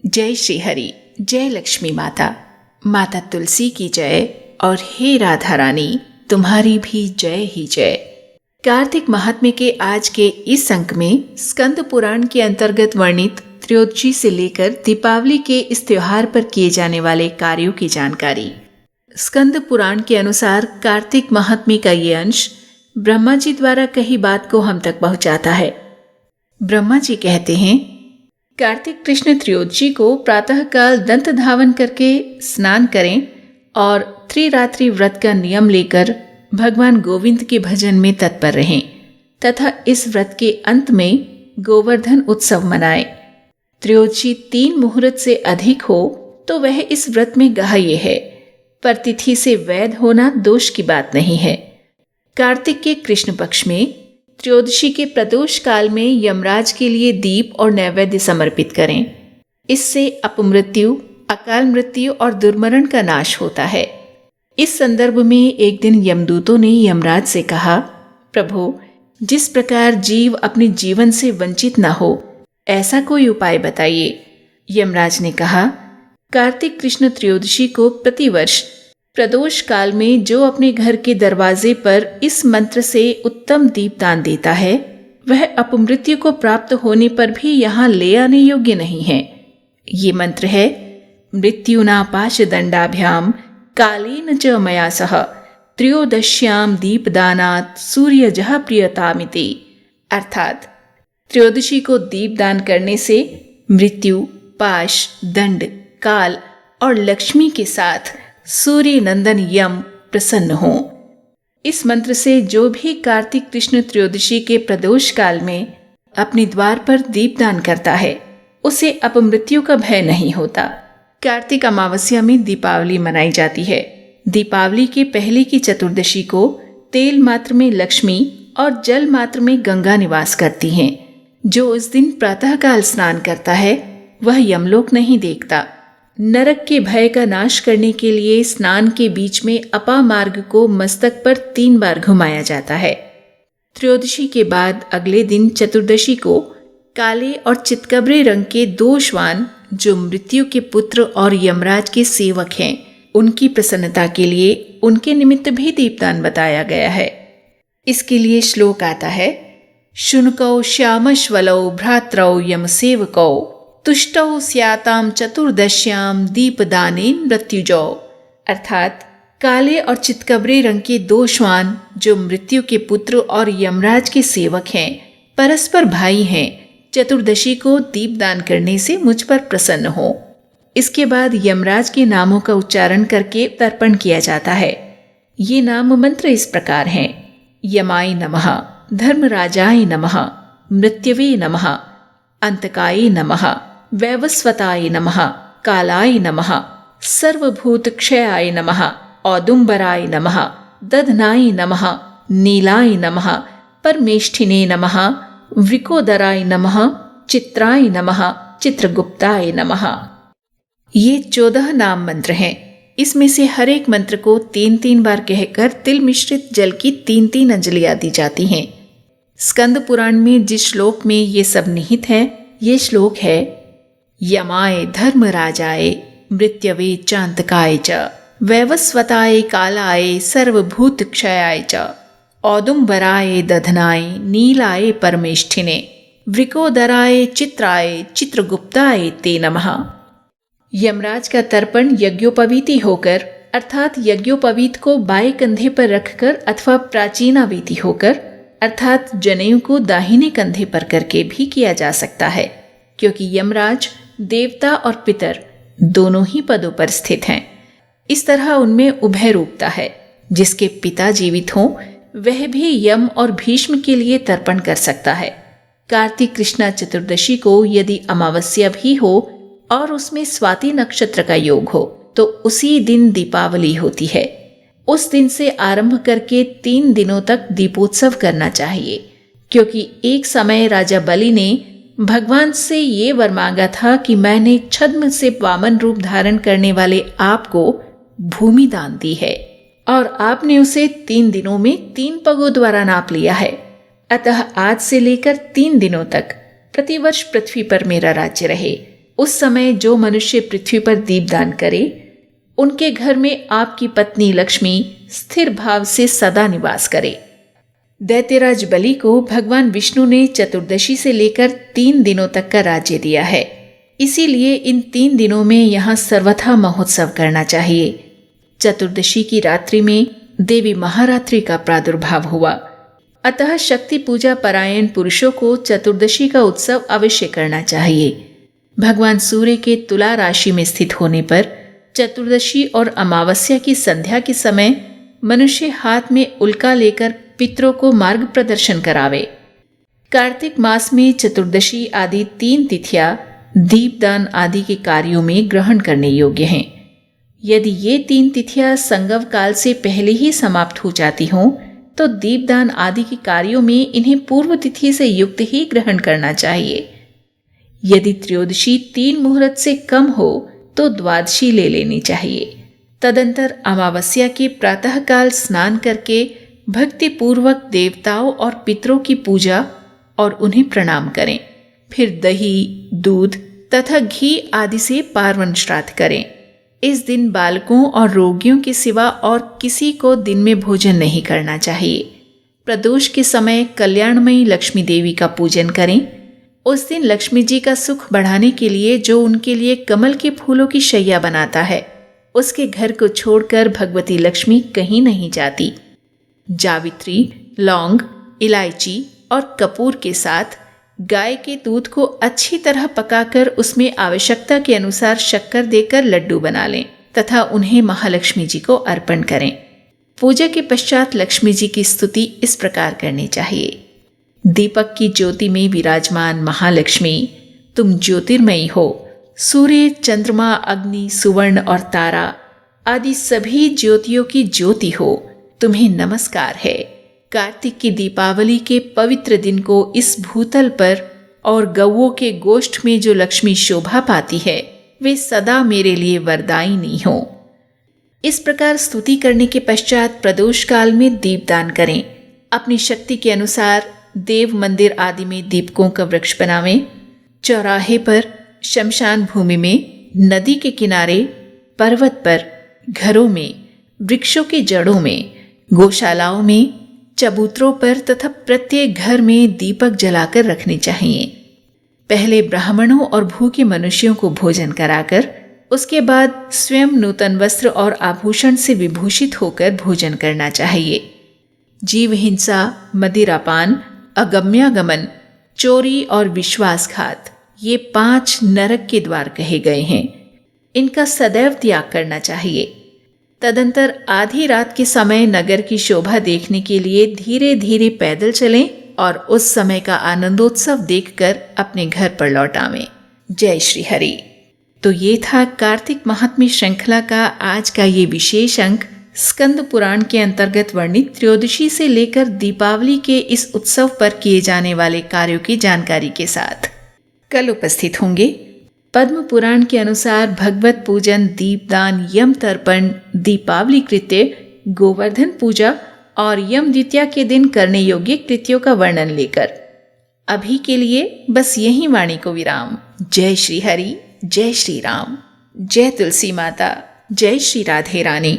जय श्री हरि, जय लक्ष्मी माता, माता तुलसी की जय। और हे राधा रानी, तुम्हारी भी जय ही जय। कार्तिक महात्म्य के आज के इस अंक में स्कंद पुराण के अंतर्गत वर्णित त्रयोदशी से लेकर दीपावली के इस त्योहार पर किए जाने वाले कार्यों की जानकारी। स्कंद पुराण के अनुसार कार्तिक महात्म्य का ये अंश ब्रह्मा जी द्वारा कही बात को हम तक पहुंचाता है। ब्रह्मा जी कहते हैं, कार्तिक कृष्ण त्रयोदशी को प्रातःकाल दंत धावन करके स्नान करें और त्रिरात्रि व्रत का नियम लेकर भगवान गोविंद के भजन में तत्पर रहें तथा इस व्रत के अंत में गोवर्धन उत्सव मनाएं। त्रयोदशी 3 मुहूर्त से अधिक हो तो वह इस व्रत में ग्राह्य है, पर तिथि से वैध होना दोष की बात नहीं है। कार्तिक के कृष्ण पक्ष में त्रयोदशी के प्रदोष काल में यमराज के लिए दीप और नैवेद्य समर्पित करें। इससे अपमृत्यु, अकाल मृत्यु और दुर्मरण का नाश होता है। इस संदर्भ में एक दिन यमदूतों ने यमराज से कहा, प्रभु, जिस प्रकार जीव अपने जीवन से वंचित न हो ऐसा कोई उपाय बताइए। यमराज ने कहा, कार्तिक कृष्ण त्रयोदशी को प्रतिवर्ष प्रदोष काल में जो अपने घर के दरवाजे पर इस मंत्र से उत्तम दीपदान देता है वह अपमृत्यु को प्राप्त होने पर भी यहाँ ले आने योग्य नहीं है। ये मंत्र है, मृत्युना पाशदंडाभ्याम कालेन च मया सह त्रयोदश्याम दीपदानात् सूर्यजः प्रियतामिति। अर्थात त्रयोदशी को दीपदान करने से मृत्यु, पाश, दंड, काल और लक्ष्मी के साथ सूर्य नंदन यम प्रसन्न हो। इस मंत्र से जो भी कार्तिक कृष्ण त्रयोदशी के प्रदोष काल में अपने द्वार पर दीपदान करता है उसे अपमृत्यु का भय नहीं होता। कार्तिक अमावस्या में दीपावली मनाई जाती है। दीपावली के पहले की चतुर्दशी को तेल मात्र में लक्ष्मी और जल मात्र में गंगा निवास करती हैं। जो इस दिन प्रातःकाल स्नान करता है वह यमलोक नहीं देखता। नरक के भय का नाश करने के लिए स्नान के बीच में अपा मार्ग को मस्तक पर 3 बार घुमाया जाता है। त्रयोदशी के बाद अगले दिन चतुर्दशी को काले और चितकबरे रंग के 2 श्वान जो मृत्यु के पुत्र और यमराज के सेवक हैं उनकी प्रसन्नता के लिए उनके निमित्त भी दीपदान बताया गया है। इसके लिए श्लोक आता है, शुनकौ श्यामश्वलौ भ्रात्रौ यमसेवकौ तुष्टौ स्याताम चतुर्दश्याम दीपदानेन मृत्युजौ। अर्थात काले और चितकबरे रंग के 2 श्वान जो मृत्यु के पुत्र और यमराज के सेवक हैं, परस्पर भाई हैं, चतुर्दशी को दीपदान करने से मुझ पर प्रसन्न हो। इसके बाद यमराज के नामों का उच्चारण करके तर्पण किया जाता है। ये नाम मंत्र इस प्रकार हैं, यमाय नमः, धर्मराजाय नमः, मृत्यवे नमः, अंतकाय नमः, वैवस्वताय नमः, कालाय नमः, सर्वभूत क्षयाय नमः, औदुम्बराय नमः, दधनाय नमः, नीलाय नमः, परमेष्ठिने नमः, वृकोदराय नमः, चित्राय नमः, चित्रगुप्ताय नमः। ये 14 नाम मंत्र हैं। इसमें से हर एक मंत्र को 3-3 बार कहकर तिल मिश्रित जल की 3-3 अंजलियां दी जाती हैं। स्कंद पुराण में जिस श्लोक में ये सब निहित है, ये श्लोक है, यमाय धर्मराजाय मृत्यवे चांतकाय च वैवस्वताय कालाय सर्वभूत क्षयाय च औदुम्बराय दधनाय नीलाय परमेष्ठिने वृकोदराय चित्राय चित्रगुप्ताय ते नमः। यमराज का तर्पण यज्ञोपवीति होकर अर्थात यज्ञोपवीत को बाएं कंधे पर रखकर अथवा प्राचीनावीति होकर अर्थात जनेऊ को दाहिने कंधे पर करके भी किया जा सकता है, क्योंकि यमराज देवता और पितर दोनों ही पदों पर स्थित हैं। इस तरह उनमें उभय रूपता है। जिसके पिता जीवित हों वह भी यम और भीष्म के लिए तर्पण कर सकता है। कार्तिक कृष्णा चतुर्दशी को यदि अमावस्या भी हो और उसमें स्वाति नक्षत्र का योग हो तो उसी दिन दीपावली होती है। उस दिन से आरंभ करके 3 दिनों तक दीपोत्सव करना चाहिए, क्योंकि एक समय राजा बलि ने भगवान से ये वर मांगा था कि मैंने छद्म से वामन रूप धारण करने वाले आपको भूमि दान दी है और आपने उसे 3 दिनों में 3 पगों द्वारा नाप लिया है। अतः आज से लेकर 3 दिनों तक प्रतिवर्ष पृथ्वी पर मेरा राज्य रहे उस समय जो मनुष्य पृथ्वी पर दीपदान करे, उनके घर में आपकी पत्नी लक्ष्मी स्थिर भाव से सदा निवास करे। दैत्यराज बलि को भगवान विष्णु ने चतुर्दशी से लेकर 3 दिनों तक का राज्य दिया है। इसीलिए इन 3 दिनों में यहाँ सर्वथा महोत्सव करना चाहिए। चतुर्दशी की रात्रि में देवी महारात्रि का प्रादुर्भाव हुआ, अतः शक्ति पूजा परायण पुरुषों को चतुर्दशी का उत्सव अवश्य करना चाहिए। भगवान सूर्य के तुला राशि में स्थित होने पर चतुर्दशी और अमावस्या की संध्या के समय मनुष्य हाथ में उल्का लेकर पितरों को मार्ग प्रदर्शन करावे। कार्तिक मास में चतुर्दशी आदि 3 तिथियां दीपदान आदि के कार्यों में ग्रहण करने योग्य हैं। यदि ये 3 तिथियां संगव काल से पहले ही समाप्त हो जाती हों तो दीपदान आदि के कार्यों में इन्हें पूर्व तिथि से युक्त ही ग्रहण करना चाहिए। यदि त्रयोदशी 3 मुहूर्त से कम हो तो द्वादशी ले लेनी चाहिए। तदंतर अमावस्या के प्रातःकाल स्नान करके भक्ति पूर्वक देवताओं और पितरों की पूजा और उन्हें प्रणाम करें। फिर दही, दूध तथा घी आदि से पार्वन श्राद्ध करें। इस दिन बालकों और रोगियों के सिवा और किसी को दिन में भोजन नहीं करना चाहिए। प्रदोष के समय कल्याणमयी लक्ष्मी देवी का पूजन करें। उस दिन लक्ष्मी जी का सुख बढ़ाने के लिए जो उनके लिए कमल के फूलों की शैया बनाता है, उसके घर को छोड़कर भगवती लक्ष्मी कहीं नहीं जाती। जावित्री, लौंग, इलायची और कपूर के साथ गाय के दूध को अच्छी तरह पकाकर उसमें आवश्यकता के अनुसार शक्कर देकर लड्डू बना लें तथा उन्हें महालक्ष्मी जी को अर्पण करें। पूजा के पश्चात लक्ष्मी जी की स्तुति इस प्रकार करनी चाहिए। दीपक की ज्योति में विराजमान महालक्ष्मी, तुम ज्योतिर्मयी हो। सूर्य, चंद्रमा, अग्नि, सुवर्ण और तारा आदि सभी ज्योतियों की ज्योति हो, तुम्हें नमस्कार है। कार्तिक की दीपावली के पवित्र दिन को इस भूतल पर और गौओं के गोष्ठ में जो लक्ष्मी शोभा पाती है, वे सदा मेरे लिए वरदायिनी हो। इस प्रकार स्तुति करने के पश्चात प्रदोष काल में दीपदान करें। अपनी शक्ति के अनुसार देव मंदिर आदि में दीपकों का वृक्ष बनावें। चौराहे पर, शमशान भूमि में, नदी के किनारे, पर्वत पर, घरों में, वृक्षों की जड़ों में, गौशालाओं में, चबूतरों पर तथा प्रत्येक घर में दीपक जलाकर रखने चाहिए। पहले ब्राह्मणों और भूखे मनुष्यों को भोजन कराकर उसके बाद स्वयं नूतन वस्त्र और आभूषण से विभूषित होकर भोजन करना चाहिए। जीव हिंसा, मदिरापान, अगम्यागमन, चोरी और विश्वासघात, ये 5 नरक के द्वार कहे गए हैं। इनका सदैव त्याग करना चाहिए। तदंतर आधी रात के समय नगर की शोभा देखने के लिए धीरे धीरे पैदल चलें और उस समय का आनंदोत्सव देखकर अपने घर पर लौट आवें। जय श्री हरि। तो ये था कार्तिक महात्म्य श्रृंखला का आज का ये विशेष अंक, स्कंद पुराण के अंतर्गत वर्णित त्रयोदशी से लेकर दीपावली के इस उत्सव पर किए जाने वाले कार्यों की जानकारी के साथ। कल उपस्थित होंगे पद्म पुराण के अनुसार भगवत पूजन, दीपदान, यम तर्पण, दीपावली कृत्य, गोवर्धन पूजा और यम द्वितीया के दिन करने योग्य कृत्यों का वर्णन लेकर। अभी के लिए बस यही वाणी को विराम। जय श्री हरि, जय श्री राम, जय तुलसी माता, जय श्री राधे रानी।